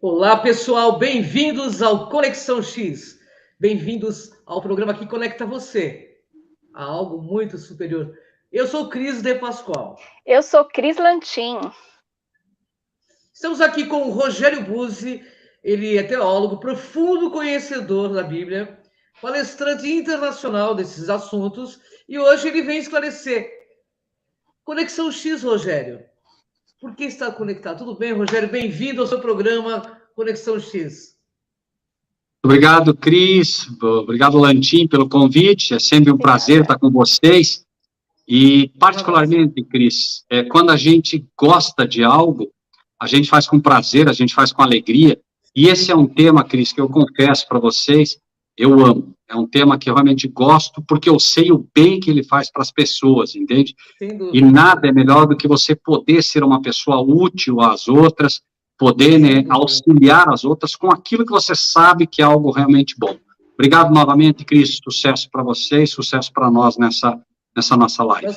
Olá, pessoal, bem-vindos ao Conexão X. Bem-vindos ao programa que conecta você a algo muito superior. Eu sou Cris de Pascoal. Eu sou Cris Lantin. Estamos aqui com o Rogério Buzzi, ele é teólogo, profundo conhecedor da Bíblia, palestrante internacional desses assuntos, e hoje ele vem esclarecer. Conexão X, Rogério. Por que está conectado? Tudo bem, Rogério? Bem-vindo ao seu programa Conexão X. Obrigado, Cris. Obrigado, Lantin, pelo convite. É sempre um prazer estar com vocês. E, particularmente, Cris, quando a gente gosta de algo, a gente faz com prazer, a gente faz com alegria. E esse é um tema, Cris, que eu confesso para vocês, eu amo. É um tema que eu realmente gosto, porque eu sei o bem que ele faz para as pessoas, entende? E nada é melhor do que você poder ser uma pessoa útil às outras, poder, né, auxiliar as outras com aquilo que você sabe que é algo realmente bom. Obrigado novamente, Cris. Sucesso para vocês, sucesso para nós nessa nossa live.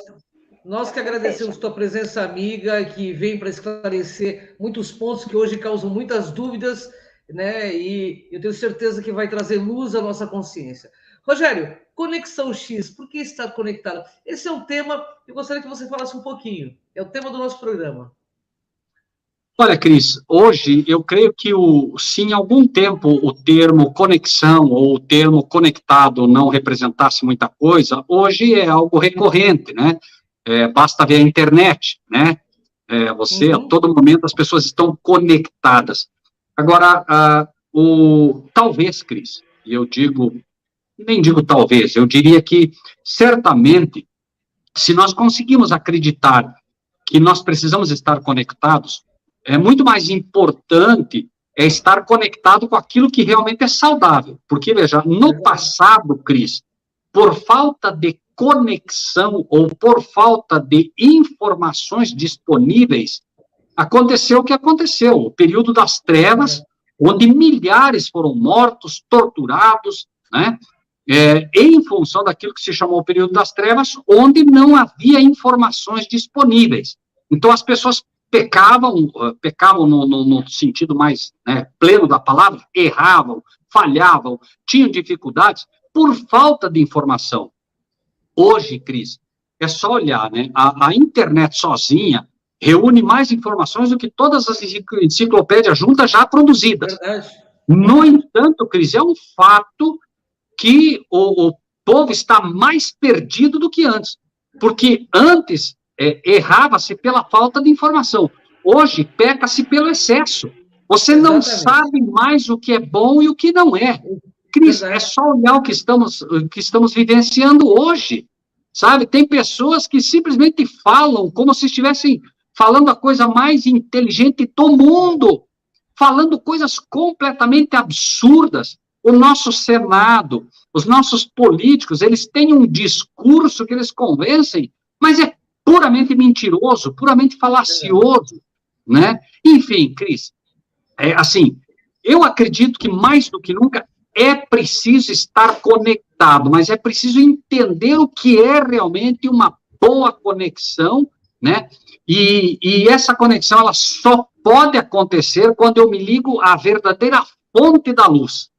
Nós que agradecemos tua presença amiga, que vem para esclarecer muitos pontos que hoje causam muitas dúvidas, né? E eu tenho certeza que vai trazer luz à nossa consciência. Rogério, Conexão X, por que estar conectado? Esse é um tema que eu gostaria que você falasse um pouquinho. É o tema do nosso programa. Olha, Cris, hoje eu creio que se em algum tempo o termo conexão ou o termo conectado não representasse muita coisa, hoje é algo recorrente, né? Basta ver a internet, né? A todo momento as pessoas estão conectadas. Agora, talvez, Cris, e eu digo, nem digo talvez, eu diria que certamente, se nós conseguimos acreditar que nós precisamos estar conectados, é muito mais importante estar conectado com aquilo que realmente é saudável. Porque, veja, no passado, Cris, por falta de conexão ou por falta de informações disponíveis, aconteceu o que aconteceu. O período das trevas, onde milhares foram mortos, torturados, né? Em função daquilo que se chamou o período das trevas, onde não havia informações disponíveis. Então, as pessoas pecavam no sentido mais, né, pleno da palavra, erravam, falhavam, tinham dificuldades por falta de informação. Hoje, Cris, é só olhar, né, a internet sozinha reúne mais informações do que todas as enciclopédias juntas já produzidas. No entanto, Cris, é um fato que o povo está mais perdido do que antes, porque antes errava-se pela falta de informação. Hoje, peca-se pelo excesso. Você não sabe mais o que é bom e o que não é. Cris, é só olhar o que estamos vivenciando hoje, sabe? Tem pessoas que simplesmente falam como se estivessem falando a coisa mais inteligente do mundo, falando coisas completamente absurdas. O nosso Senado, os nossos políticos, eles têm um discurso que eles convencem, mas é puramente mentiroso, puramente falacioso, né? Enfim, Cris, assim, eu acredito que mais do que nunca é preciso estar conectado, mas é preciso entender o que é realmente uma boa conexão, né? E essa conexão, ela só pode acontecer quando eu me ligo à verdadeira fonte da luz.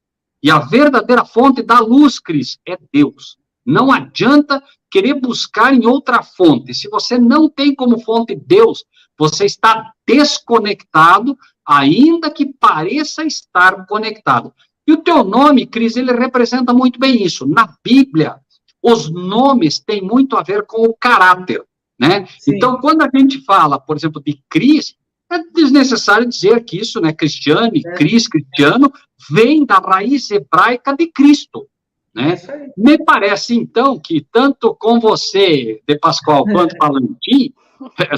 E a verdadeira fonte da luz, Cris, é Deus. Não adianta querer buscar em outra fonte. Se você não tem como fonte Deus, você está desconectado, ainda que pareça estar conectado. E o teu nome, Cris, ele representa muito bem isso. Na Bíblia, os nomes têm muito a ver com o caráter, né? Sim. Então, quando a gente fala, por exemplo, de Cris, é desnecessário dizer que isso, né, Cristiane, Cris, cristiano, vem da raiz hebraica de Cristo, né? Me parece, então, que tanto com você, de Pascoal, quanto com a Lantin,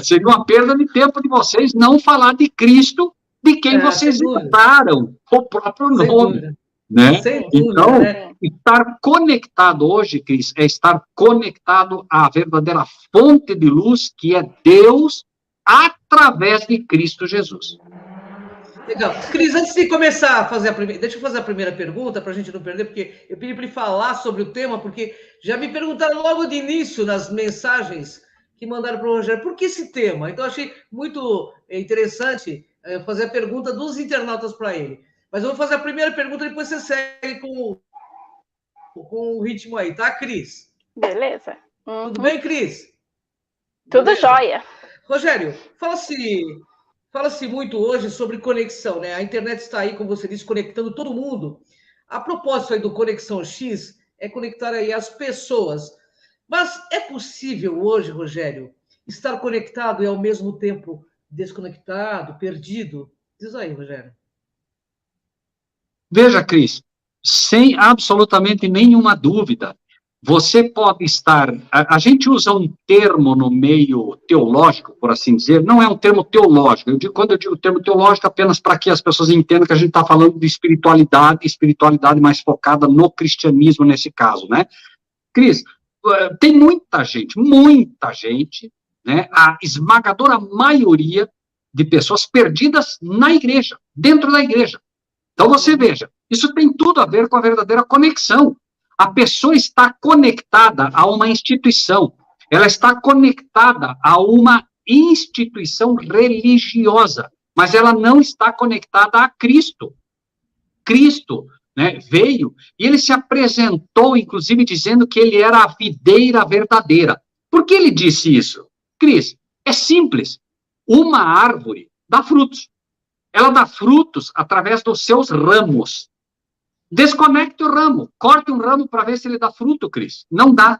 seria uma perda de tempo de vocês não falar de Cristo, de quem vocês usaram o próprio nome, né? Então, estar conectado hoje, Cris, é estar conectado à verdadeira fonte de luz, que é Deus, através de Cristo Jesus. Legal. Cris, antes de começar a fazer deixa eu fazer a primeira pergunta, para a gente não perder, porque eu pedi para ele falar sobre o tema, porque já me perguntaram logo de início nas mensagens que mandaram para o Rogério. Por que esse tema? Então, achei muito interessante fazer a pergunta dos internautas para ele. Mas eu vou fazer a primeira pergunta, depois você segue com o ritmo aí, tá, Cris? Beleza. Tudo bem, Cris? Tudo Beleza? jóia. Rogério, fala-se muito hoje sobre conexão, né? A internet está aí, como você disse, conectando todo mundo. A propósito aí do Conexão X é conectar aí as pessoas. Mas é possível hoje, Rogério, estar conectado e ao mesmo tempo desconectado, perdido? Diz aí, Rogério. Veja, Cris, sem absolutamente nenhuma dúvida, você pode estar... A gente usa um termo no meio teológico, por assim dizer, não é um termo teológico. Quando eu digo termo teológico, apenas para que as pessoas entendam que a gente está falando de espiritualidade mais focada no cristianismo nesse caso, né? Cris, tem muita gente, né? A esmagadora maioria de pessoas perdidas na igreja, dentro da igreja. Então, você veja, isso tem tudo a ver com a verdadeira conexão. A pessoa está conectada a uma instituição, ela está conectada a uma instituição religiosa, mas ela não está conectada a Cristo. Cristo, né, veio e ele se apresentou, inclusive, dizendo que ele era a videira verdadeira. Por que ele disse isso? Cris, é simples. Uma árvore dá frutos. Ela dá frutos através dos seus ramos. Desconecte o ramo, corte um ramo para ver se ele dá fruto, Cris. Não dá.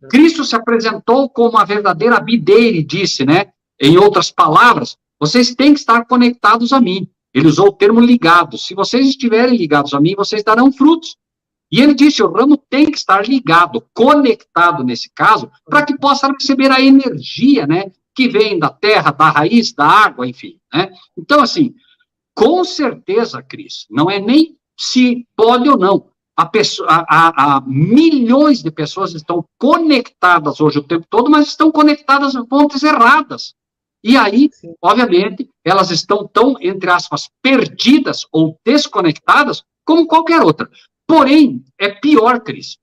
Cristo se apresentou como a verdadeira videira e disse, né, em outras palavras, vocês têm que estar conectados a mim. Ele usou o termo ligados. Se vocês estiverem ligados a mim, vocês darão frutos. E ele disse, o ramo tem que estar ligado, conectado nesse caso, para que possa receber a energia, né, que vem da terra, da raiz, da água, enfim, né? Então, assim, com certeza, Cris, não é nem se pode ou não. Milhões de pessoas estão conectadas hoje o tempo todo, mas estão conectadas a pontes erradas. E aí, sim, obviamente, elas estão tão, entre aspas, perdidas ou desconectadas como qualquer outra. Porém, é pior, Cris.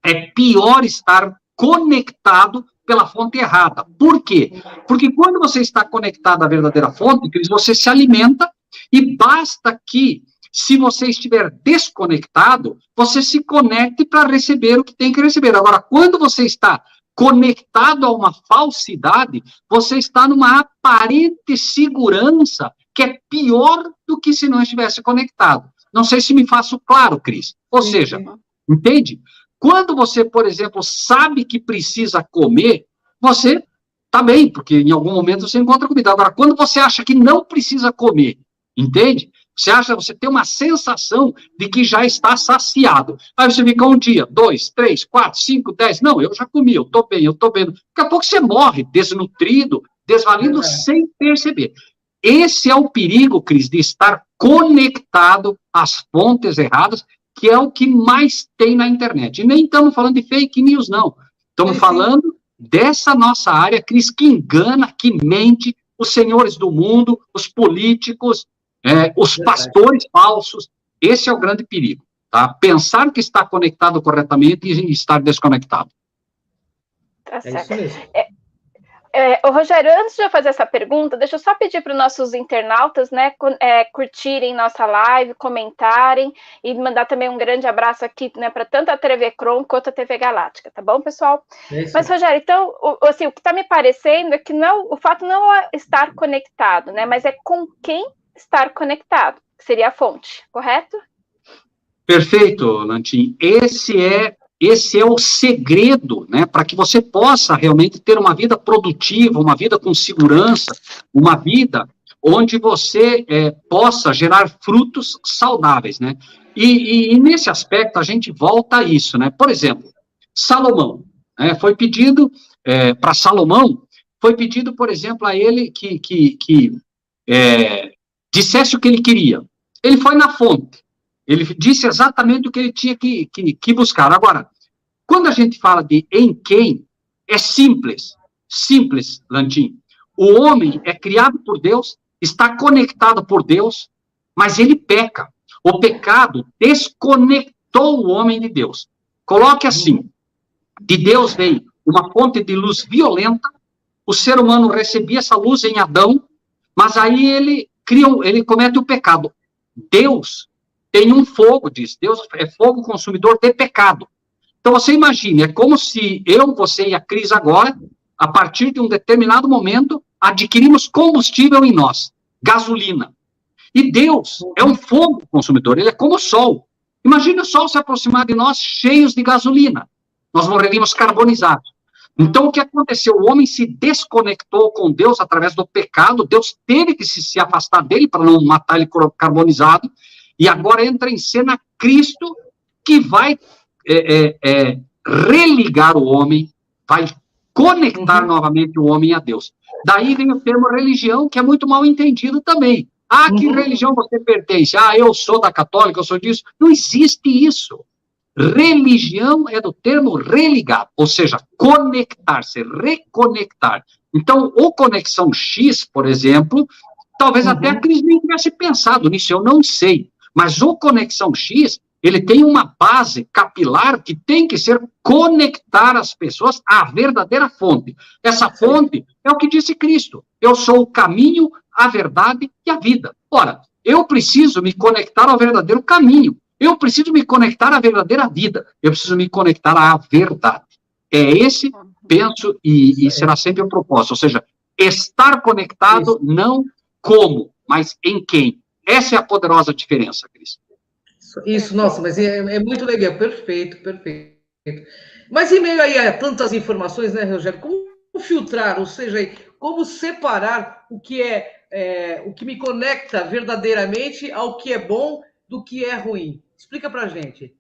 É pior estar conectado pela fonte errada. Por quê? Porque quando você está conectado à verdadeira fonte, Cris, você se alimenta e basta que, se você estiver desconectado, você se conecte para receber o que tem que receber. Agora, quando você está conectado a uma falsidade, você está numa aparente segurança que é pior do que se não estivesse conectado. Não sei se me faço claro, Cris. Ou seja, entende? Quando você, por exemplo, sabe que precisa comer, você está bem, porque em algum momento você encontra comida. Agora, quando você acha que não precisa comer, entende? Você tem uma sensação de que já está saciado. Aí você fica um dia, 2, 3, 4, 5, 10. Não, eu já comi, eu estou bem, eu estou bem. Daqui a pouco você morre, desnutrido, desvalido, sem perceber. Esse é o perigo, Cris, de estar conectado às fontes erradas, que é o que mais tem na internet. E nem estamos falando de fake news, não. Estamos falando dessa nossa área, Cris, que engana, que mente os senhores do mundo, os políticos, os pastores falsos. Esse é o grande perigo, tá? Pensar que está conectado corretamente e estar desconectado. Tá certo. É isso mesmo. Rogério, antes de eu fazer essa pergunta, deixa eu só pedir para os nossos internautas, né, curtirem nossa live, comentarem e mandar também um grande abraço aqui, né, para tanto a TV Crom quanto a TV Galáctica, tá bom, pessoal? Mas, Rogério, então, assim, o que está me parecendo é que o fato não é estar conectado, né, mas é com quem estar conectado, que seria a fonte, correto? Perfeito, Lantim. Esse é o segredo, né, para que você possa realmente ter uma vida produtiva, uma vida com segurança, uma vida onde você possa gerar frutos saudáveis, né? E nesse aspecto a gente volta a isso, né? Por exemplo, Salomão, foi pedido para Salomão, foi pedido, por exemplo, a ele que dissesse o que ele queria. Ele foi na fonte. Ele disse exatamente o que ele tinha que buscar. Agora, quando a gente fala de em quem, é simples, Lantim. O homem é criado por Deus, está conectado por Deus, mas ele peca. O pecado desconectou o homem de Deus. Coloque assim, de Deus vem uma fonte de luz violenta, o ser humano recebia essa luz em Adão, mas aí ele comete o pecado. Deus tem um fogo, diz, Deus é fogo consumidor de pecado. Então você imagine, é como se eu, você e a Cris agora, a partir de um determinado momento, adquirimos combustível em nós, gasolina. E Deus é um fogo consumidor, ele é como o sol. Imagine o sol se aproximar de nós cheios de gasolina. Nós morreríamos carbonizados. Então, o que aconteceu? O homem se desconectou com Deus através do pecado, Deus teve que se afastar dele para não matar ele carbonizado, e agora entra em cena Cristo, que vai religar o homem, vai conectar novamente o homem a Deus. Daí vem o termo religião, que é muito mal entendido também. Ah, que religião você pertence? Ah, eu sou da católica, eu sou disso. Não existe isso. Religião é do termo religar, ou seja, conectar-se, reconectar. Então, o Conexão X, por exemplo, talvez até a Cris nem tivesse pensado nisso, eu não sei. Mas o Conexão X, ele tem uma base capilar que tem que ser conectar as pessoas à verdadeira fonte. Essa fonte é o que disse Cristo. Eu sou o caminho, a verdade e a vida. Ora, eu preciso me conectar ao verdadeiro caminho. Eu preciso me conectar à verdadeira vida. Eu preciso me conectar à verdade. É esse, penso, e será sempre o propósito. Ou seja, estar conectado não como, mas em quem. Essa é a poderosa diferença, Cris. Isso, nossa, mas é muito legal. Perfeito, perfeito. Mas em meio aí a tantas informações, né, Rogério? Como filtrar, ou seja, como separar o que o que me conecta verdadeiramente ao que é bom do que é ruim? Explica pra gente.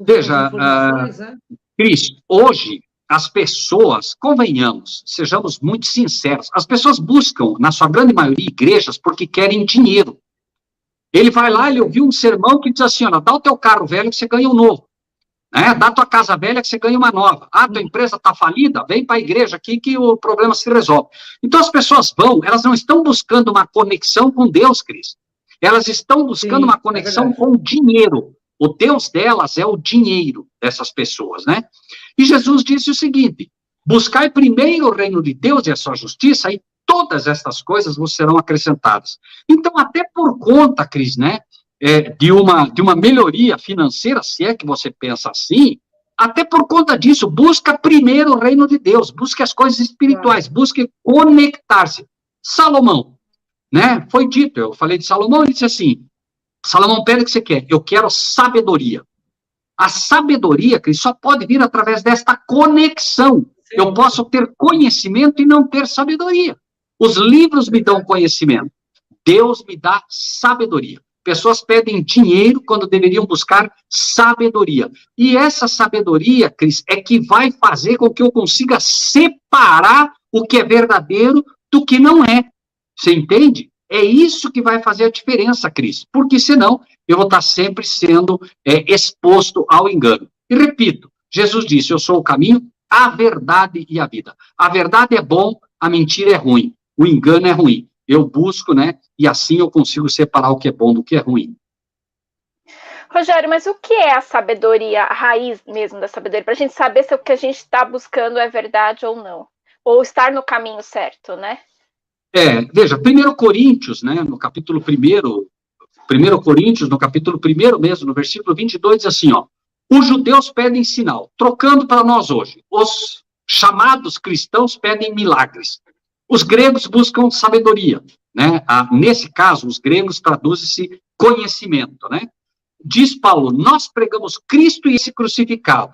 Veja, né? Cris, hoje as pessoas, convenhamos, sejamos muito sinceros, as pessoas buscam, na sua grande maioria, igrejas porque querem dinheiro. Ele vai lá, ele ouviu um sermão que diz assim, olha, dá o teu carro velho que você ganha um novo. Né? Dá a tua casa velha que você ganha uma nova. Ah, tua empresa está falida? Vem para a igreja aqui que o problema se resolve. Então as pessoas vão, elas não estão buscando uma conexão com Deus, Cris. Elas estão buscando uma conexão com o dinheiro. O Deus delas é o dinheiro dessas pessoas, né? E Jesus disse o seguinte, buscai primeiro o reino de Deus e a sua justiça, e todas estas coisas vos serão acrescentadas. Então, até por conta, Cris, né, de uma melhoria financeira, se é que você pensa assim, até por conta disso, busca primeiro o reino de Deus, busque as coisas espirituais, busque conectar-se. Salomão, né, foi dito, eu falei de Salomão, ele disse assim, Salomão, pede o que você quer, eu quero sabedoria. A sabedoria, Cris, só pode vir através desta conexão. Sim. Eu posso ter conhecimento e não ter sabedoria. Os livros me dão conhecimento. Deus me dá sabedoria. Pessoas pedem dinheiro quando deveriam buscar sabedoria. E essa sabedoria, Cris, é que vai fazer com que eu consiga separar o que é verdadeiro do que não é. Você entende? É isso que vai fazer a diferença, Cris. Porque senão eu vou estar sempre sendo exposto ao engano. E repito, Jesus disse, eu sou o caminho, a verdade e a vida. A verdade é bom, a mentira é ruim. O engano é ruim. Eu busco, né? E assim eu consigo separar o que é bom do que é ruim. Rogério, mas o que é a sabedoria, a raiz mesmo da sabedoria? Para a gente saber se o que a gente está buscando é verdade ou não. Ou estar no caminho certo, né? Veja, 1 Coríntios, né? No capítulo 1 Coríntios, no capítulo 1 mesmo, no versículo 22, diz assim, ó. Os judeus pedem sinal, trocando para nós hoje. Os chamados cristãos pedem milagres. Os gregos buscam sabedoria, né? Nesse caso, os gregos traduzem-se conhecimento, né? Diz Paulo, nós pregamos Cristo e esse crucificado,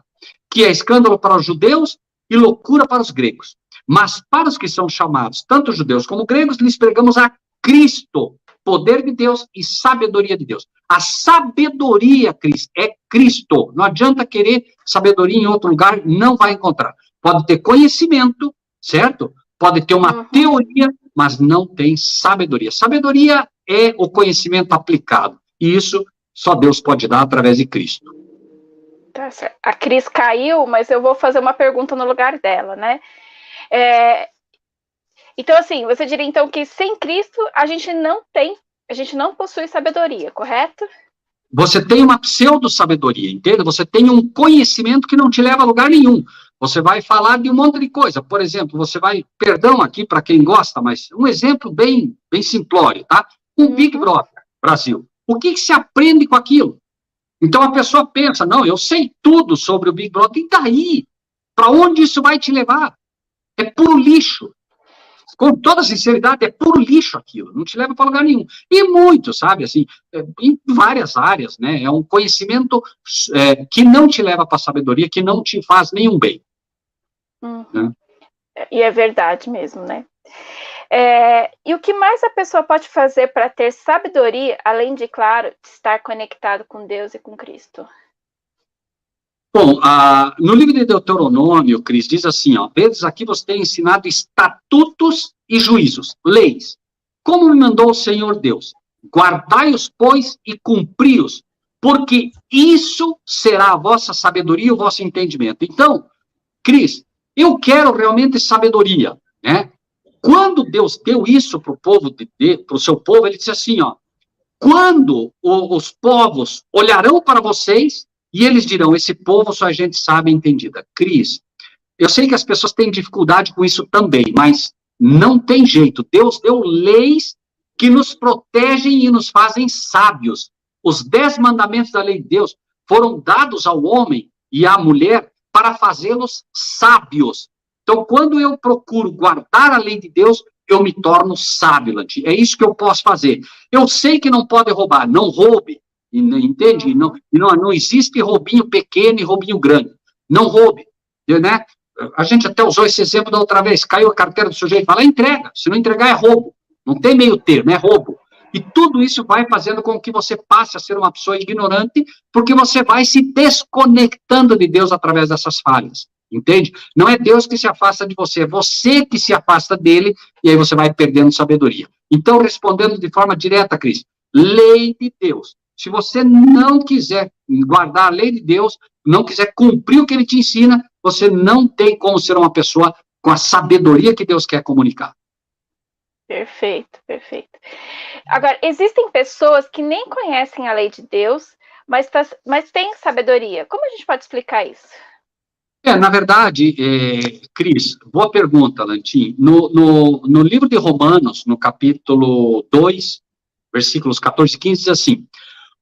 que é escândalo para os judeus e loucura para os gregos. Mas para os que são chamados, tanto judeus como gregos, lhes pregamos a Cristo, poder de Deus e sabedoria de Deus. A sabedoria, Cris, é Cristo. Não adianta querer sabedoria em outro lugar, não vai encontrar. Pode ter conhecimento, certo? Pode ter uma teoria, mas não tem sabedoria. Sabedoria é o conhecimento aplicado. E isso só Deus pode dar através de Cristo. Tá certo. A Cris caiu, mas eu vou fazer uma pergunta no lugar dela, né? Então, assim, você diria então que sem Cristo a gente não possui sabedoria, correto? Você tem uma pseudo-sabedoria, entende? Você tem um conhecimento que não te leva a lugar nenhum. Você vai falar de um monte de coisa. Por exemplo, você vai... Perdão aqui para quem gosta, mas um exemplo bem simplório, tá? Um Big Brother, Brasil. O que se aprende com aquilo? Então, a pessoa pensa, não, eu sei tudo sobre o Big Brother. E daí? Para onde isso vai te levar? É puro lixo. Com toda sinceridade, é puro lixo aquilo. Não te leva para lugar nenhum. E muito, sabe? Assim, em várias áreas, né? É um conhecimento que não te leva para a sabedoria, que não te faz nenhum bem. Né? E é verdade mesmo, né? E o que mais a pessoa pode fazer para ter sabedoria, além de, claro, estar conectado com Deus e com Cristo? Bom, no livro de Deuteronômio, Cris, diz assim, ó, vezes aqui você tem ensinado estatutos e juízos, leis, como me mandou o Senhor Deus. Guardai-os, pois, e cumpri-os, porque isso será a vossa sabedoria e o vosso entendimento. Então, Cris, eu quero realmente sabedoria, né? Quando Deus deu isso para o povo, para o seu povo, ele disse assim, ó, quando os povos olharão para vocês e eles dirão, esse povo só a gente sabe entendida. Cris, eu sei que as pessoas têm dificuldade com isso também, mas não tem jeito. Deus deu leis que nos protegem e nos fazem sábios. Os 10 mandamentos da lei de Deus foram dados ao homem e à mulher para fazê-los sábios. Então, quando eu procuro guardar a lei de Deus, eu me torno sábio, Lanti. É isso que eu posso fazer. Eu sei que não pode roubar, não roube. Entende? Não existe roubinho pequeno e roubinho grande. Não roube, né? A gente até usou esse exemplo da outra vez. Caiu a carteira do sujeito, fala, entrega. Se não entregar, é roubo. Não tem meio termo, é roubo. E tudo isso vai fazendo com que você passe a ser uma pessoa ignorante, porque você vai se desconectando de Deus através dessas falhas. Entende? Não é Deus que se afasta de você, é você que se afasta dele, e aí você vai perdendo sabedoria. Então, respondendo de forma direta, Cris, lei de Deus. Se você não quiser guardar a lei de Deus, não quiser cumprir o que ele te ensina, você não tem como ser uma pessoa com a sabedoria que Deus quer comunicar. Perfeito, perfeito. Agora, existem pessoas que nem conhecem a lei de Deus, mas têm sabedoria. Como a gente pode explicar isso? Na verdade, Cris, boa pergunta, Lantim. No livro de Romanos, no capítulo 2, versículos 14 e 15, diz assim,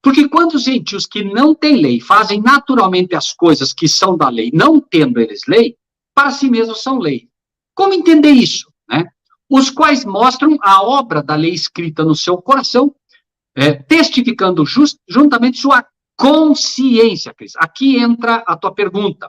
porque quando os gentios que não têm lei fazem naturalmente as coisas que são da lei, não tendo eles lei, para si mesmos são lei. Como entender isso? Né? Os quais mostram a obra da lei escrita no seu coração, testificando juntamente sua consciência, Cris. Aqui entra a tua pergunta.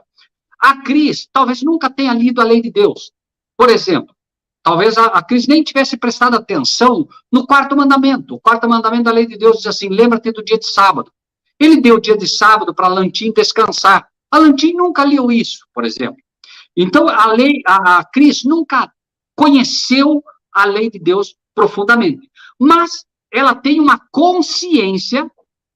A Cris talvez nunca tenha lido a lei de Deus. Por exemplo, talvez a Cris nem tivesse prestado atenção no 4º mandamento. O 4º mandamento da lei de Deus diz assim, lembra-te do dia de sábado. Ele deu o dia de sábado para Lantim descansar. A Lantim nunca leu isso, por exemplo. Então, a Cris nunca conheceu a lei de Deus profundamente. Mas ela tem uma consciência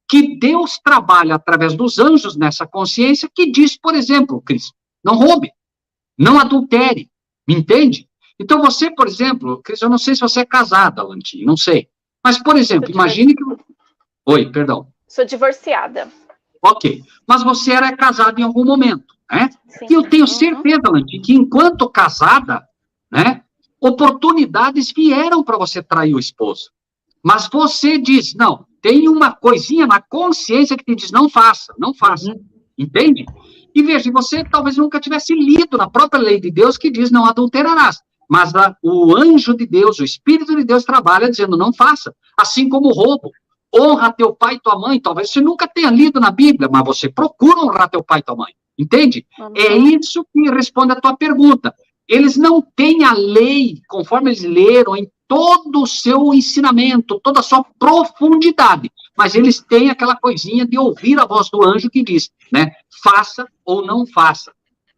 que Deus trabalha através dos anjos nessa consciência, que diz, por exemplo, Cris, não roube, não adultere, me entende? Então você, por exemplo, Cris, eu não sei se você é casada, Lantim, não sei, mas, por exemplo, imagine que... Oi, perdão. Sou divorciada. Ok, mas você era casada em algum momento, né? Sim. E eu tenho certeza, Lantim, que enquanto casada, né, oportunidades vieram para você trair o esposo. Mas você diz, não, tem uma coisinha na consciência que te diz, não faça, não faça. Entende? E veja, você talvez nunca tivesse lido na própria lei de Deus que diz, não adulterarás. Mas o anjo de Deus, o Espírito de Deus trabalha dizendo, não faça. Assim como o roubo. Honra teu pai e tua mãe. Talvez você nunca tenha lido na Bíblia, mas você procura honrar teu pai e tua mãe. Entende? É isso que responde a tua pergunta. Eles não têm a lei, conforme eles leram, em todo o seu ensinamento, toda a sua profundidade, mas eles têm aquela coisinha de ouvir a voz do anjo que diz, né, faça ou não faça.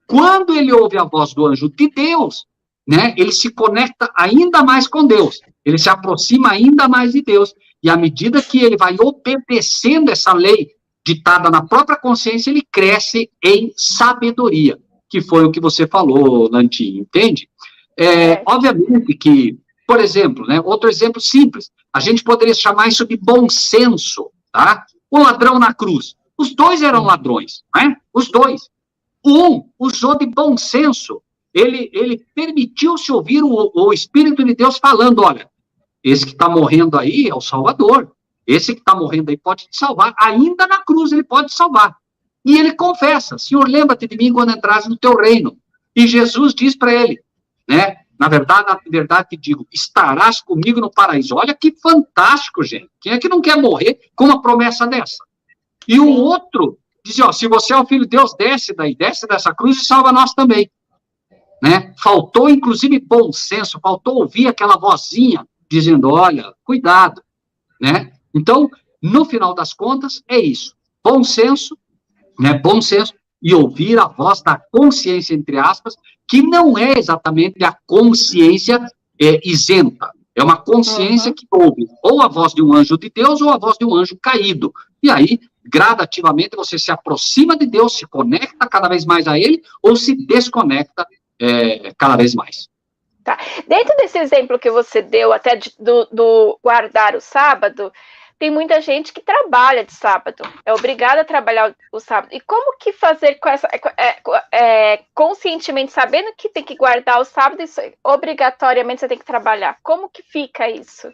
Quando ele ouve a voz do anjo de Deus, né, ele se conecta ainda mais com Deus, ele se aproxima ainda mais de Deus, e à medida que ele vai obedecendo essa lei ditada na própria consciência, ele cresce em sabedoria, que foi o que você falou, Lantim, entende? Obviamente que, por exemplo, né, outro exemplo simples, a gente poderia chamar isso de bom senso, tá? O ladrão na cruz. Os dois eram ladrões, né? Os dois. Um usou de bom senso. Ele permitiu-se ouvir o Espírito de Deus falando, olha, esse que está morrendo aí é o Salvador. Esse que está morrendo aí pode te salvar. Ainda na cruz ele pode te salvar. E ele confessa, Senhor, lembra-te de mim quando entrares no teu reino. E Jesus diz para ele, né? Na verdade te digo, estarás comigo no paraíso. Olha que fantástico, gente. Quem é que não quer morrer com uma promessa dessa? E o outro diz, ó, se você é o Filho de Deus, desce dessa cruz e salva nós também. Né? Faltou, inclusive, bom senso, faltou ouvir aquela vozinha dizendo, olha, cuidado. Né? Então, no final das contas, é isso. Bom senso, né? Bom senso e ouvir a voz da consciência, entre aspas, que não é exatamente a consciência isenta. É uma consciência que ouve ou a voz de um anjo de Deus ou a voz de um anjo caído. E aí, gradativamente, você se aproxima de Deus, se conecta cada vez mais a Ele ou se desconecta cada vez mais. Tá. Dentro desse exemplo que você deu, até do guardar o sábado, tem muita gente que trabalha de sábado, é obrigada a trabalhar o sábado. E como que fazer com essa, conscientemente, sabendo que tem que guardar o sábado, e obrigatoriamente você tem que trabalhar? Como que fica isso?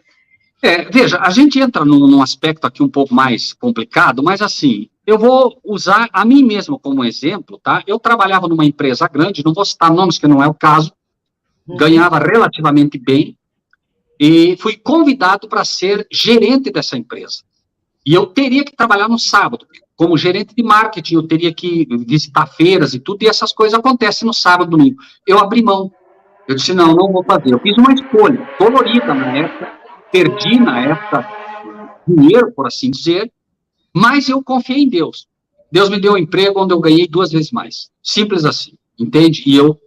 Veja, a gente entra num aspecto aqui um pouco mais complicado, mas assim, eu vou usar a mim mesmo como exemplo, tá? Eu trabalhava numa empresa grande, não vou citar nomes que não é o caso, ganhava relativamente bem, e fui convidado para ser gerente dessa empresa. E eu teria que trabalhar no sábado. Como gerente de marketing, eu teria que visitar feiras e tudo, e essas coisas acontecem no sábado, domingo. Eu abri mão. Eu disse, não vou fazer. Eu fiz uma escolha dolorida na época, perdi na época dinheiro, por assim dizer, mas eu confiei em Deus. Deus me deu um emprego onde eu ganhei 2 vezes mais. Simples assim, entende? E eu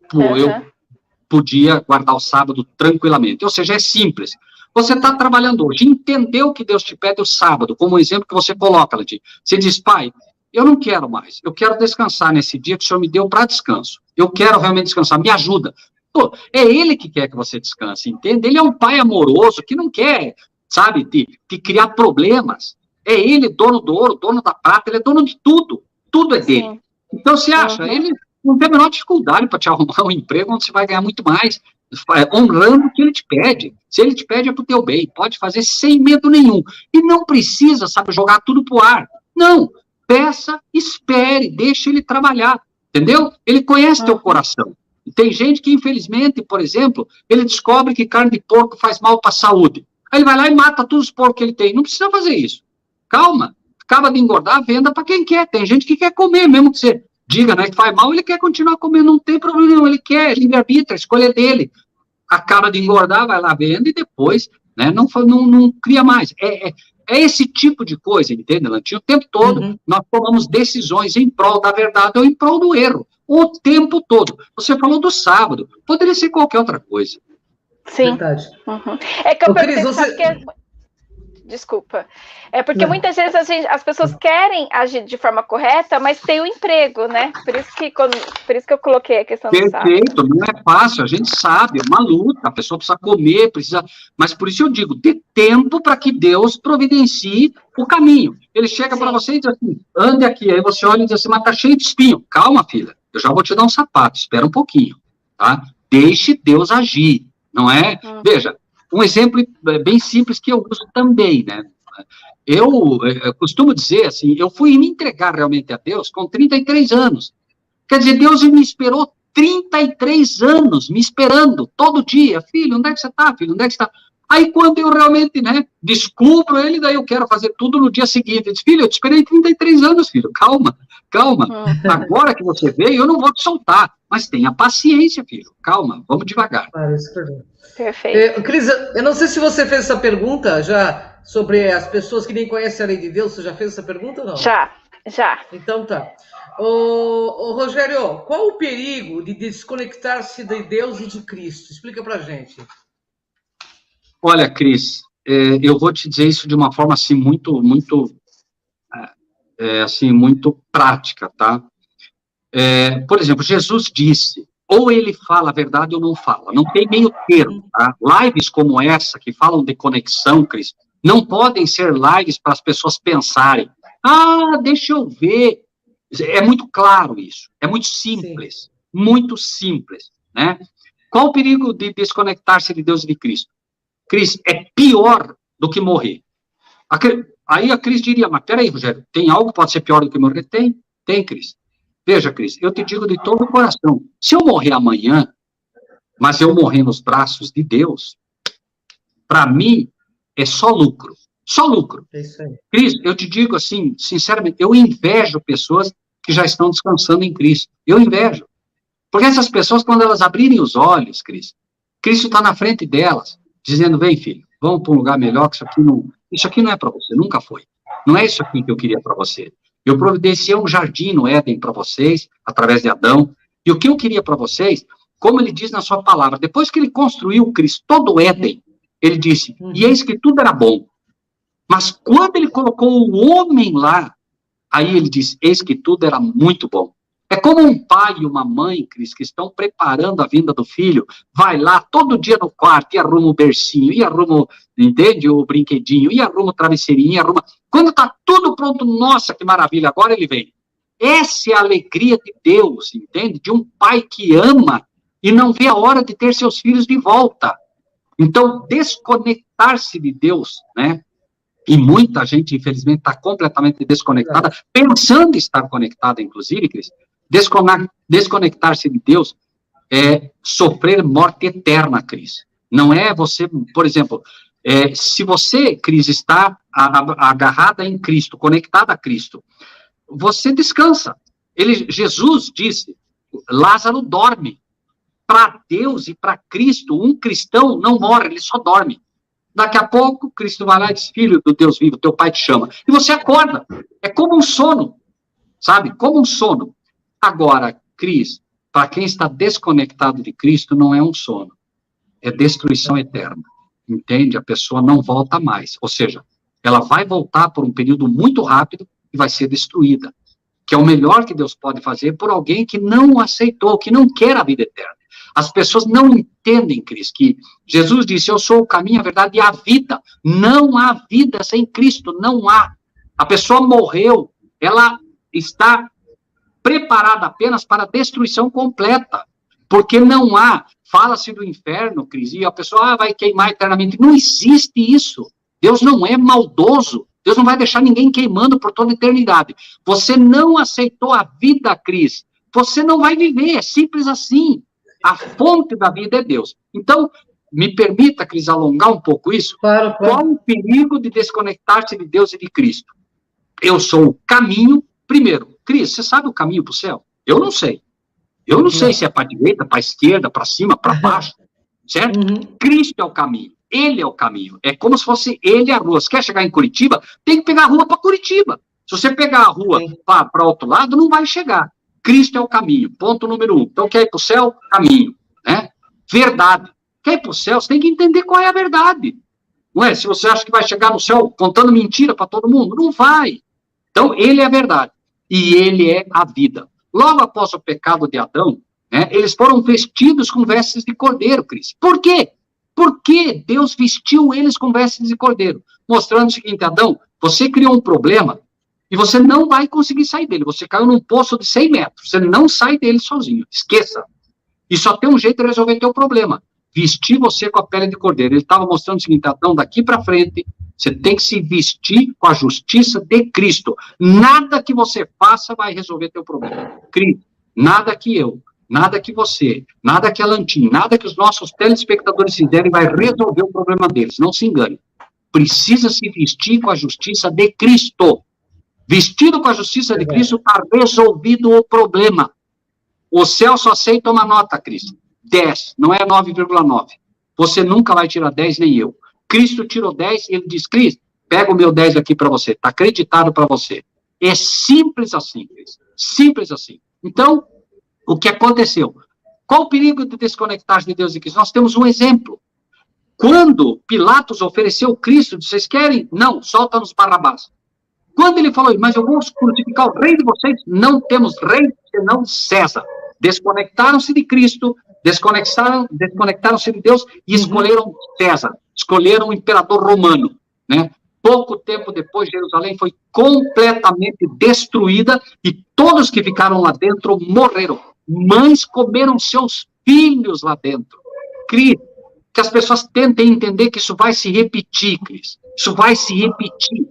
podia guardar o sábado tranquilamente. Ou seja, é simples. Você está trabalhando hoje, entendeu que Deus te pede o sábado, como o exemplo que você coloca, Letícia. Você diz, pai, eu não quero mais, eu quero descansar nesse dia que o Senhor me deu para descanso. Eu quero realmente descansar, me ajuda. Pô, é Ele que quer que você descanse, entende? Ele é um pai amoroso que não quer, sabe, te criar problemas. É Ele, dono do ouro, dono da prata, Ele é dono de tudo. Tudo é dele. Então, você acha, Ele não tem a menor dificuldade para te arrumar um emprego onde você vai ganhar muito mais, honrando o que Ele te pede. Se Ele te pede, é para o teu bem. Pode fazer sem medo nenhum. E não precisa, sabe, jogar tudo pro ar. Não. Peça, espere, deixa Ele trabalhar. Entendeu? Ele conhece teu coração. E tem gente que, infelizmente, por exemplo, ele descobre que carne de porco faz mal para a saúde. Aí ele vai lá e mata todos os porcos que ele tem. Não precisa fazer isso. Calma. Acaba de engordar, venda para quem quer. Tem gente que quer comer, mesmo que você diga, né, que faz mal, ele quer continuar comendo, não tem problema não, ele quer, livre-arbítrio, a escolha é dele. Acaba de engordar, vai lá, vende e depois, né, não cria mais. É esse tipo de coisa, entende, Lantinho? O tempo todo nós tomamos decisões em prol da verdade ou em prol do erro. O tempo todo. Você falou do sábado, poderia ser qualquer outra coisa. Sim. Verdade. É que eu percebi Desculpa. É porque muitas vezes as pessoas querem agir de forma correta, mas tem o emprego, né? Por isso que eu coloquei a questão do sábado. Perfeito, não é fácil, a gente sabe, é uma luta, a pessoa precisa comer, mas por isso eu digo, dê tempo para que Deus providencie o caminho. Ele chega para você e diz assim, ande aqui, aí você olha e diz assim, mas tá cheio de espinho. Calma, filha, eu já vou te dar um sapato, espera um pouquinho, tá? Deixe Deus agir, não é? Veja, um exemplo bem simples que eu uso também, né? Eu costumo dizer assim, eu fui me entregar realmente a Deus com 33 anos. Quer dizer, Deus me esperou 33 anos, me esperando todo dia. Filho, onde é que você está, filho? Onde é que você está? Aí quando eu realmente, né, descubro ele, daí eu quero fazer tudo no dia seguinte. Eu disse, filho, eu te esperei 33 anos, filho, calma. Agora que você veio, eu não vou te soltar. Mas tenha paciência, filho, calma, vamos devagar. Perfeito. Cris, eu não sei se você fez essa pergunta já sobre as pessoas que nem conhecem a lei de Deus. Você já fez essa pergunta ou não? Já. Então tá. Ô, Rogério, qual o perigo de desconectar-se de Deus e de Cristo? Explica pra gente. Olha, Cris, eu vou te dizer isso de uma forma assim muito prática, tá? Por exemplo, Jesus disse, ou ele fala a verdade ou não fala, não tem meio termo, tá? Lives como essa, que falam de conexão, Cris, não podem ser lives para as pessoas pensarem, deixa eu ver É muito claro isso, é muito simples, né? Qual o perigo de desconectar-se de Deus e de Cristo? Cris, é pior do que morrer. Aí a Cris diria, mas peraí, Rogério, tem algo que pode ser pior do que morrer? Tem, Cris. Veja, Cris, eu te digo de todo o coração, se eu morrer amanhã, mas eu morrer nos braços de Deus, para mim, é só lucro. Só lucro. É isso aí. Cris, eu te digo assim, sinceramente, eu invejo pessoas que já estão descansando em Cristo. Eu invejo. Porque essas pessoas, quando elas abrirem os olhos, Cris, Cristo está na frente delas, dizendo, vem, filho, vamos para um lugar melhor, que isso aqui não é para você, nunca foi. Não é isso aqui que eu queria para você. Eu providenciei um jardim no Éden para vocês, através de Adão, e o que eu queria para vocês, como ele diz na sua palavra, depois que ele construiu, Cristo, todo o Éden, ele disse, e eis que tudo era bom. Mas quando ele colocou o homem lá, aí ele diz, eis que tudo era muito bom. É como um pai e uma mãe, Cris, que estão preparando a vinda do filho, vai lá todo dia no quarto e arruma o bercinho, e arruma, entende, o brinquedinho, e arruma o travesseirinho, e arruma... Quando está tudo pronto, nossa, que maravilha, agora ele vem. Essa é a alegria de Deus, entende? De um pai que ama e não vê a hora de ter seus filhos de volta. Então, desconectar-se de Deus, né? E muita gente, infelizmente, está completamente desconectada, pensando estar conectada, inclusive, Cris. Desconectar-se de Deus é sofrer morte eterna, Cris. Não é você, por exemplo, se você, Cris, está agarrada em Cristo, conectada a Cristo, você descansa. Jesus disse, Lázaro dorme. Para Deus e para Cristo, um cristão não morre, ele só dorme. Daqui a pouco, Cristo vai lá e diz, filho do Deus vivo, teu pai te chama. E você acorda. É como um sono, sabe? Como um sono. Agora, Cris, para quem está desconectado de Cristo, não é um sono. É destruição eterna. Entende? A pessoa não volta mais. Ou seja, ela vai voltar por um período muito rápido e vai ser destruída. Que é o melhor que Deus pode fazer por alguém que não aceitou, que não quer a vida eterna. As pessoas não entendem, Cris, que Jesus disse, eu sou o caminho, a verdade e a vida. Não há vida sem Cristo, não há. A pessoa morreu, ela está preparada apenas para a destruição completa, porque não há, fala-se do inferno, Cris, e a pessoa vai queimar eternamente. Não existe isso. Deus não é maldoso. Deus não vai deixar ninguém queimando por toda a eternidade. Você não aceitou a vida, Cris. Você não vai viver, é simples assim. A fonte da vida é Deus. Então, me permita, Cris, alongar um pouco isso. Claro. Qual o perigo de desconectar-se de Deus e de Cristo? Eu sou o caminho. Primeiro, Cris, você sabe o caminho para o céu? Eu não sei. Eu não sei se é para a direita, para a esquerda, para cima, para baixo. Certo? Cristo é o caminho. Ele é o caminho. É como se fosse ele a rua. Você quer chegar em Curitiba? Tem que pegar a rua para Curitiba. Se você pegar a rua para outro lado, não vai chegar. Cristo é o caminho, ponto número 1. Então, quer ir para o céu? Caminho, né? Verdade. Quer ir para o céu? Você tem que entender qual é a verdade. Não é? Se você acha que vai chegar no céu contando mentira para todo mundo, não vai. Então, ele é a verdade. E ele é a vida. Logo após o pecado de Adão, né, eles foram vestidos com vestes de cordeiro, Cris. Por quê? Porque Deus vestiu eles com vestes de cordeiro. Mostrando o seguinte, Adão, você criou um problema e você não vai conseguir sair dele. Você caiu num poço de 100 metros. Você não sai dele sozinho. Esqueça. E só tem um jeito de resolver teu problema. Vestir você com a pele de cordeiro. Ele estava mostrando o seguinte, Adão, daqui para frente, você tem que se vestir com a justiça de Cristo. Nada que você faça vai resolver teu problema. Cristo, nada que eu, nada que você, nada que a Lantim, nada que os nossos telespectadores fizerem vai resolver o problema deles. Não se engane. Precisa se vestir com a justiça de Cristo. Vestido com a justiça de Cristo, está resolvido o problema. O céu só aceita uma nota, Cristo. 10, não é 9,9. Você nunca vai tirar 10, nem eu. Cristo tirou 10 e ele diz, Cristo, pega o meu 10 aqui para você. Está acreditado para você. É simples assim, Cristo. Simples assim. Então, o que aconteceu? Qual o perigo de desconectar de Deus e Cristo? Nós temos um exemplo. Quando Pilatos ofereceu Cristo, vocês querem? Não, solta-nos Barrabás. Quando ele falou, mas eu vou crucificar o rei de vocês, não temos rei senão César. Desconectaram-se de Cristo, desconectaram-se de Deus e escolheram César, escolheram o imperador romano, né? Pouco tempo depois, Jerusalém foi completamente destruída e todos que ficaram lá dentro morreram. Mães comeram seus filhos lá dentro. Cris, que as pessoas tentem entender que isso vai se repetir, Cris. Isso vai se repetir.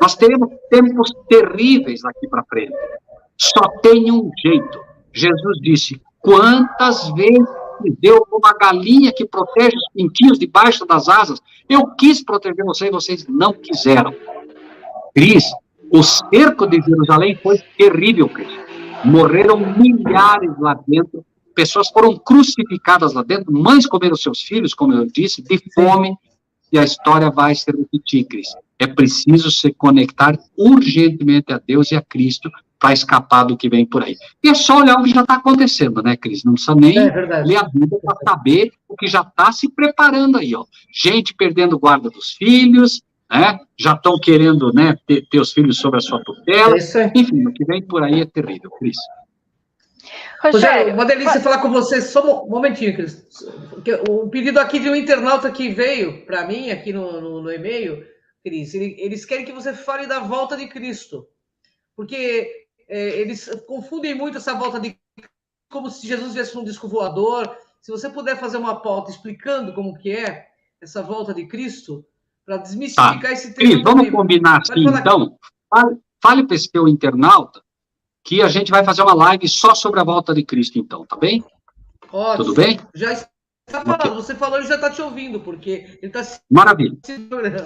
Nós teremos tempos terríveis daqui para frente. Só tem um jeito. Jesus disse, quantas vezes deu uma galinha que protege os pintinhos debaixo das asas, eu quis proteger vocês, vocês não quiseram. Cris, o cerco de Jerusalém foi terrível, Cris. Morreram milhares lá dentro, pessoas foram crucificadas lá dentro, mães comeram seus filhos, como eu disse, de fome, e a história vai se repetir, Cris. É preciso se conectar urgentemente a Deus e a Cristo para escapar do que vem por aí. E é só olhar o que já está acontecendo, né, Cris? Não precisa nem ler a Bíblia para saber o que já está se preparando aí, ó. Gente perdendo guarda dos filhos, né? Já estão querendo, né, ter os filhos sob a sua tutela. Enfim, o que vem por aí é terrível, Cris. Rogério, uma delícia falar com você. Só um momentinho, Cris. O pedido aqui de um internauta que veio para mim, aqui no e-mail, Cris, eles querem que você fale da volta de Cristo. Porque eles confundem muito essa volta de Cristo como se Jesus viesse um disco voador. Se você puder fazer uma pauta explicando como que é essa volta de Cristo, para desmistificar esse tema. Cris, vamos combinar assim, então. Fale para esse teu internauta que a gente vai fazer uma live só sobre a volta de Cristo, então, tá bem? Ótimo. Tudo bem? Já está falando, okay. Você falou, ele já está te ouvindo, porque ele está... Maravilha.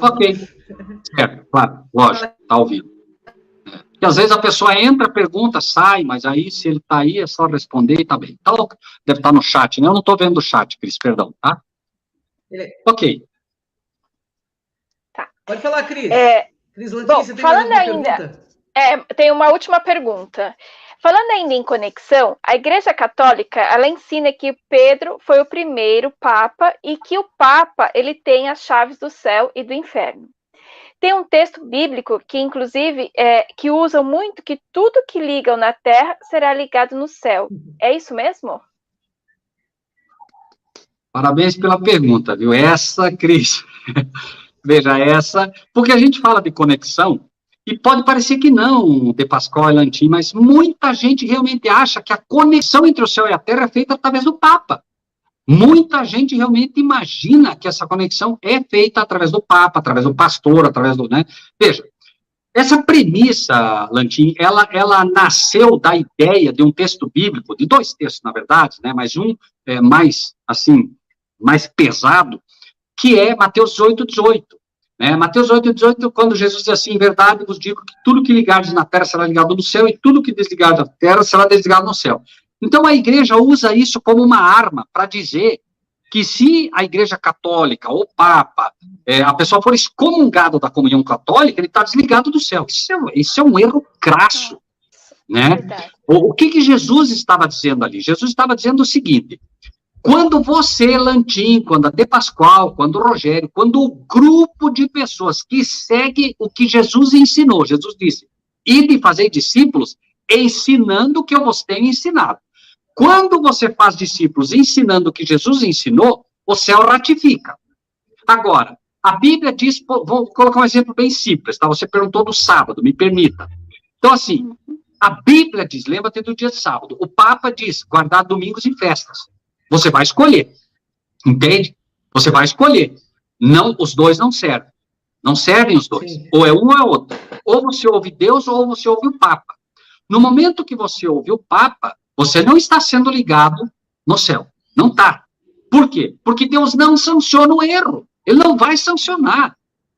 Ok. Certo, claro, lógico, está ouvindo. Porque às vezes a pessoa entra, pergunta, sai, mas aí, se ele está aí, é só responder e tá bem. Então, deve estar no chat, né? Eu não estou vendo o chat, Cris, perdão, tá? Ok. Tá. Pode falar, Cris. Cris Lantin, bom, você tem falando mais ainda, pergunta? Tem uma última pergunta. Falando ainda em conexão, a Igreja Católica, ela ensina que Pedro foi o primeiro Papa e que o Papa, ele tem as chaves do céu e do inferno. Tem um texto bíblico que, inclusive, que usa muito que tudo que liga na terra será ligado no céu. É isso mesmo? Parabéns pela pergunta, viu? Essa, Cris, veja, porque a gente fala de conexão, e pode parecer que não, De Pascoal e Lantin, mas muita gente realmente acha que a conexão entre o céu e a terra é feita através do Papa. Muita gente realmente imagina que essa conexão é feita através do Papa, através do pastor, através do... né? Veja, essa premissa, Lantin, ela nasceu da ideia de um texto bíblico, de dois textos, na verdade, né? Mas um mais pesado, que é Mateus 8:18. Mateus 8:18, quando Jesus diz assim, em verdade vos digo que tudo que ligardes na terra será ligado no céu, e tudo que desligardes na terra será desligado no céu. Então, a igreja usa isso como uma arma para dizer que se a igreja católica, ou Papa, a pessoa for excomungada da comunhão católica, ele está desligado do céu. Isso é um erro crasso, né? O que Jesus estava dizendo ali? Jesus estava dizendo o seguinte, quando você, Lantin, quando a De Pascoal, quando o Rogério, quando o grupo de pessoas que segue o que Jesus ensinou, Jesus disse, ide fazer discípulos, ensinando o que eu vos tenho ensinado. Quando você faz discípulos ensinando o que Jesus ensinou, o céu ratifica. Agora, a Bíblia diz, vou colocar um exemplo bem simples, tá? Você perguntou do sábado, me permita. Então, assim, a Bíblia diz, lembra-te do dia de sábado, o Papa diz, guardar domingos e festas. Você vai escolher, entende? Você vai escolher. Não, os dois não servem. Não servem os dois. Sim. Ou é um ou é outro. Ou você ouve Deus ou você ouve o Papa. No momento que você ouve o Papa, você não está sendo ligado no céu. Não está. Por quê? Porque Deus não sanciona o erro. Ele não vai sancionar.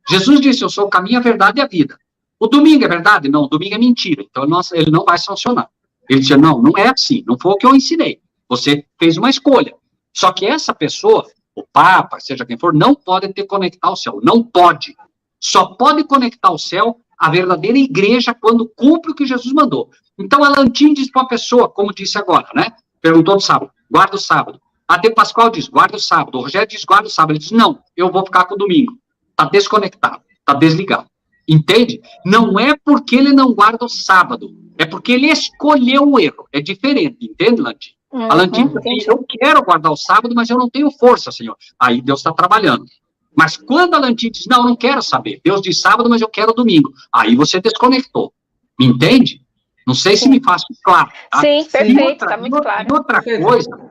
Jesus disse, eu sou o caminho, a verdade e a vida. O domingo é verdade? Não, o domingo é mentira. Então, ele não vai sancionar. Ele disse, não é assim. Não foi o que eu ensinei. Você fez uma escolha. Só que essa pessoa, o Papa, seja quem for, não pode te conectar ao céu. Não pode. Só pode conectar ao céu a verdadeira igreja quando cumpre o que Jesus mandou. Então, a Lantin diz para uma pessoa, como disse agora, né? Perguntou do sábado, guarda o sábado. A De Pascoal diz, guarda o sábado. O Rogério diz, guarda o sábado. Ele diz, não, eu vou ficar com o domingo. Está desconectado, está desligado. Entende? Não é porque ele não guarda o sábado, é porque ele escolheu o erro. É diferente, entende, Lantin? A Lantin diz, eu quero guardar o sábado, mas eu não tenho força, Senhor. Aí Deus está trabalhando. Mas quando a Lantin diz, não quero saber, Deus diz sábado, mas eu quero domingo, aí você desconectou. Me entende? Não sei se me faço claro. Tá? Sim, perfeito, está muito claro.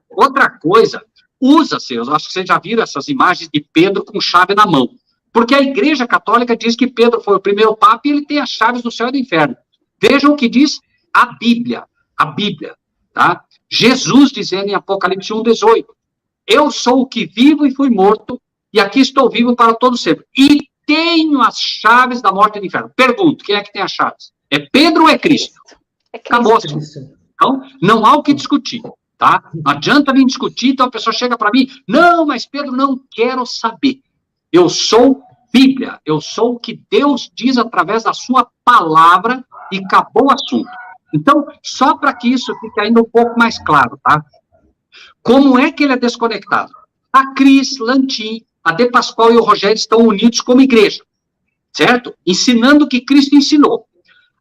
Outra coisa, usa-se, eu acho que vocês já viram essas imagens de Pedro com chave na mão. Porque a Igreja Católica diz que Pedro foi o primeiro papa e ele tem as chaves do céu e do inferno. Vejam o que diz a Bíblia, tá? Jesus dizendo em Apocalipse 1:18, eu sou o que vivo e fui morto, e aqui estou vivo para todo sempre. E tenho as chaves da morte e do inferno. Pergunto, quem é que tem as chaves? É Pedro ou é Cristo? Acabou. Então, não há o que discutir, tá? Não adianta vir discutir, então a pessoa chega para mim, não, mas Pedro, não quero saber. Eu sou Bíblia, eu sou o que Deus diz através da sua palavra e acabou o assunto. Então, só para que isso fique ainda um pouco mais claro, tá? Como é que ele é desconectado? A Cris, Lantin, a De Pascoal e o Rogério estão unidos como igreja, certo? Ensinando o que Cristo ensinou.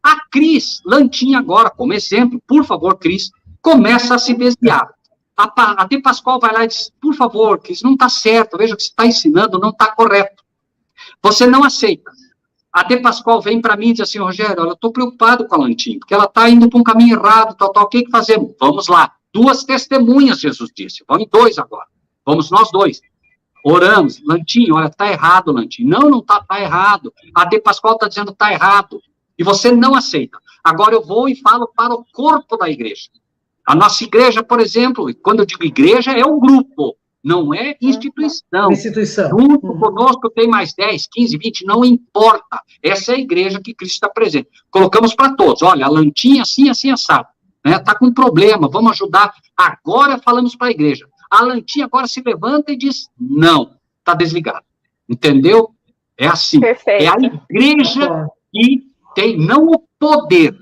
A Cris, Lantin agora, como exemplo, por favor, Cris, começa a se desviar. A De Pascoal vai lá e diz, por favor, Cris, não está certo, veja o que você está ensinando, não está correto. Você não aceita. A De Pascoal vem para mim e diz assim, Rogério, eu estou preocupado com a Lantin, porque ela está indo para um caminho errado, o que fazemos? Vamos lá. 2 testemunhas, Jesus disse. Vamos em 2 agora. Vamos nós 2. Oramos. Lantin, olha, está errado, Lantin. Não está errado. A De Pascoal está dizendo está errado. E você não aceita. Agora eu vou e falo para o corpo da igreja. A nossa igreja, por exemplo, quando eu digo igreja, é um grupo, não é instituição. Junto conosco tem mais 10, 15, 20, não importa. Essa é a igreja que Cristo está presente. Colocamos para todos. Olha, a Lantin assim, assado. Está com problema, vamos ajudar. Agora falamos para a igreja. A Lantin agora se levanta e diz, não, está desligado. Entendeu? É assim. Perfeito. É a igreja que tem não o poder,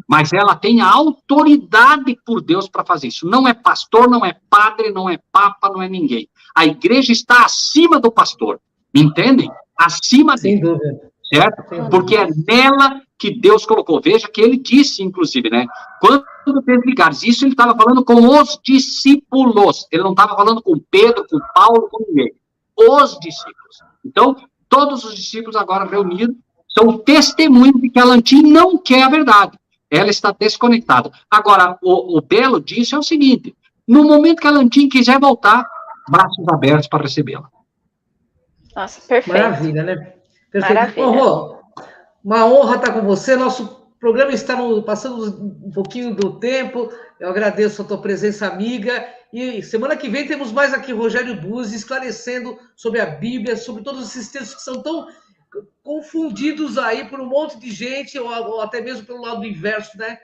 mas ela tem a autoridade por Deus para fazer isso. Não é pastor, não é padre, não é papa, não é ninguém. A igreja está acima do pastor. Me entendem? Acima dele. Sem dúvida. Certo? Porque é nela que Deus colocou. Veja que ele disse, inclusive, né? Quando desligares, isso ele estava falando com os discípulos. Ele não estava falando com Pedro, com Paulo, com ninguém. Os discípulos. Então, todos os discípulos agora reunidos são testemunhos de que a Lantin não quer a verdade. Ela está desconectada. Agora, o belo disso é o seguinte, no momento que a Lantin quiser voltar, braços abertos para recebê-la. Nossa, perfeito. Maravilha, né? Perfeito. Rô, uma honra estar com você. Nosso programa está passando um pouquinho do tempo. Eu agradeço a tua presença, amiga. E semana que vem temos mais aqui Rogério Buzzi esclarecendo sobre a Bíblia, sobre todos esses textos que são tão confundidos aí por um monte de gente, ou até mesmo pelo lado inverso, né?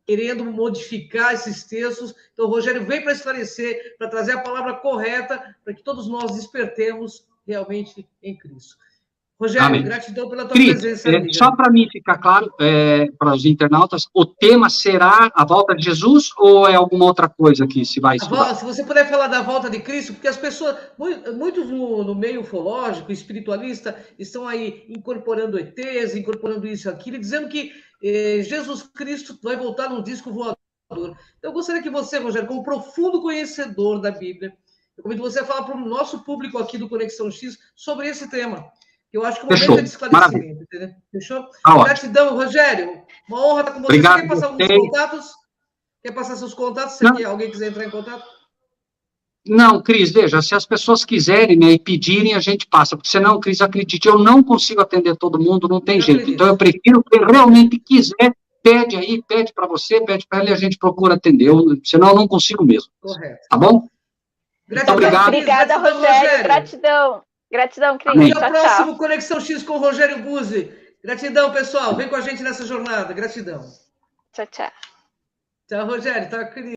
Querendo modificar esses textos. Então, o Rogério vem para esclarecer, para trazer a palavra correta, para que todos nós despertemos realmente em Cristo. Rogério, amém. Gratidão pela tua presença. Só para mim ficar claro, para os internautas, o tema será a volta de Jesus ou é alguma outra coisa que se vai estudar? Se você puder falar da volta de Cristo, porque as pessoas, muitos no meio ufológico, espiritualista, estão aí incorporando ETs, incorporando isso e aquilo, dizendo que Jesus Cristo vai voltar num disco voador. Então, eu gostaria que você, Rogério, como profundo conhecedor da Bíblia, eu convido você a falar para o nosso público aqui do Conexão X sobre esse tema. Eu acho que o momento é de esclarecimento, entendeu? Fechou? Gratidão, Rogério. Uma honra estar com você. Obrigado, você quer passar alguns contatos? Quer passar seus contatos? Se alguém quiser entrar em contato? Não, Cris, veja, se as pessoas quiserem, né, e pedirem, a gente passa. Porque senão, Cris, acredite, eu não consigo atender todo mundo, não tem jeito. Então, eu prefiro que realmente quiser, pede aí, pede para você, pede para ele e a gente procura atender. Senão, eu não consigo mesmo. Correto. Tá bom? Gratidão, obrigado. Obrigada, Rogério. Gratidão. Gratidão, Cris. Até o próximo Conexão X com o Rogério Buzzi. Gratidão, pessoal. Vem com a gente nessa jornada. Gratidão. Tchau, tchau. Tchau, Rogério. Tá, querido.